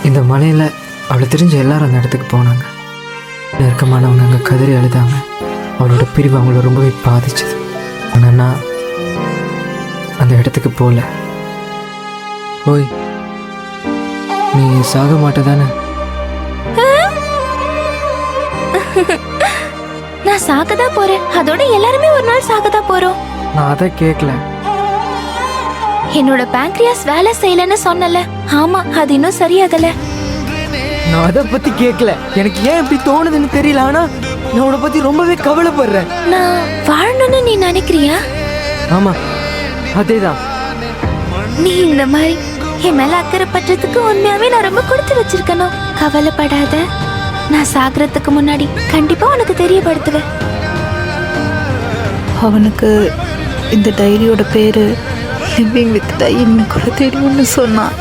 இந்த மலையில் அவளை தெரிஞ்ச எல்லாரும் அந்த இடத்துக்கு போனாங்க. நெருக்கமானவங்க அங்கே கதறி அழுதாங்க. அவளோட பிரிவு அவங்கள ரொம்பவே பாதிச்சது. ஆனால் நான் அந்த இடத்துக்கு போகல. ஓய், நீ சாக மாட்டதானே? நான் சாகதான் போறேன். அதோட எல்லாருமே ஒரு நாள் சாகதான் போறோம். நான் அதை கேட்கல. என்னோட பேங்க்ரியாஸ் வேலை செய்யலன்னு சொன்னல. ஆமா, அது இன்னும் சரியாகல. நான் அதை பத்தி கேட்கல. எனக்கு ஏன் இப்படி தோணுதுன்னு தெரியல. ஆனா நான் உன்னை பத்தி ரொம்பவே கவலைப்படுறேன். நான் வாழணும்னு நீ நினைக்கிறியா? ஆமா, அதேதான். நீ இந்த மாதிரி என் மேல அக்கறை பற்றதுக்கு உண்மையாவே நான் ரொம்ப கொடுத்து வச்சிருக்கணும். கவலைப்படாத, நான் சாகிறதுக்கு முன்னாடி கண்டிப்பா உனக்கு தெரியப்படுத்துவேன். அவனுக்கு இந்த டைரியோட பேரு லிவிங் வித் டைன்னு கூட தெரியும்னு சொன்னான்.